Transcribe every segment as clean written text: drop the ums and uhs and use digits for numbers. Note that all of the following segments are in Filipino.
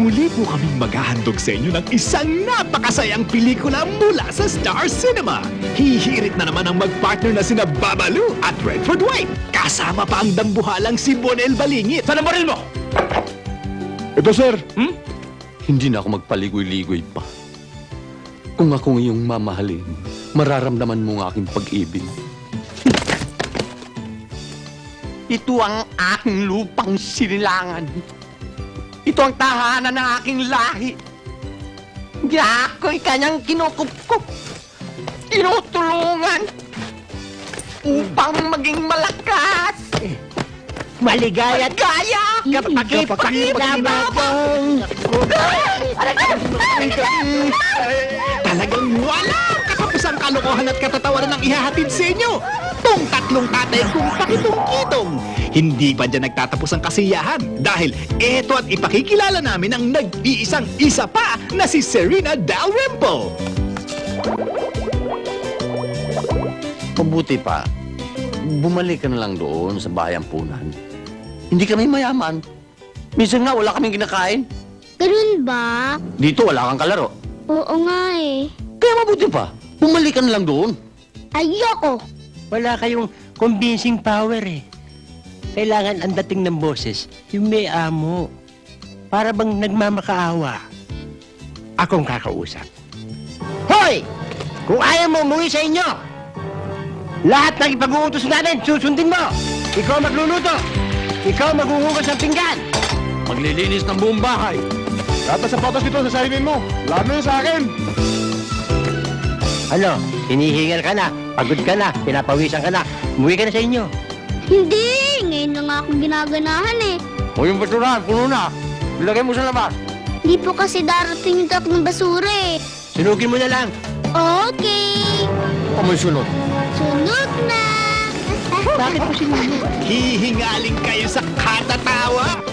Muli po kaming maghahandog sa inyo ng isang napakasayang pelikula mula sa Star Cinema. Hihirit na naman ang magpartner na sina Babalu at Redford White. Kasama pa ang dambuhalang si Bonel Balingit. Saan ang baril mo? Ito, sir. Hindi na ako magpaligoy-ligoy pa. Kung ako iyong mamahalin, mararamdaman mo ang aking pag-ibig. Ito ang aking lupang sinilangan. Ito ang tahanan ng aking lahi. Ako'y kanyang kinukupkup, tinutulungan upang maging malakas. Maligaya at Gaya! kapakipakilabang. Talagang walang katapusang kalokohan at katatawanan ang ihahatid sa inyo. Tong tatlong tatay kong pakitong-kitong. Hindi pa dyan nagtatapos ang kasiyahan dahil eto at ipakikilala namin ang nag-iisang isa pa na si Serena Dalrymple. Mabuti pa, bumalik ka na lang doon sa bayampunan. Hindi kami mayaman. Minsan nga wala kaming kinakain. Ganun ba? Dito wala kang kalaro. Oo nga eh. Kaya mabuti pa, bumalik ka na lang doon. Ayoko. Wala kayong convincing power eh. Kailangan ang dating ng boses, yung may amo. Para bang nagmamakaawa. Akong kakausap. Hoy! Kung ayaw mo umuwi sa inyo, lahat ng ipag-uutos natin, susundin mo! Ikaw magluluto! Ikaw maghuhugas ng pinggan! Maglilinis ng buong bahay. Lahat ng sapatos dito, sasainin mo. Lalo yun sa akin. Ano? Hinihingal ka na, pagod ka na, pinapawisan ka na. Umuwi ka na sa inyo. Hindi! Ngayon na nga akong ginaganahan eh. O yung basurahan, puno na. Ilagay mo sa labas. Hindi po kasi darating yung truck ng basura eh. Sunugin mo na lang. Okay! O may sunod. Sunog na! Bakit po sinunod? Hihingaling kayo sa katatawa.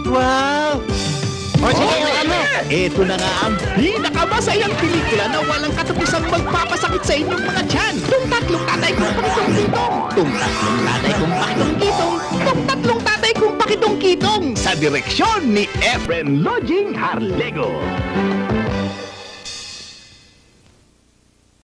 Wow! O sige, ano? Eto na nga ang pinakamasayang pelikula na walang katapusang magpapasakit sa inyong mga tiyan. Tung tatlong tatay kong pakitong-kitong. Tung tatlong tatay kong pakitong-kitong. Tung tatlong tatay kong pakitong-kitong. Sa direksyon ni Efren Lodging Harlego.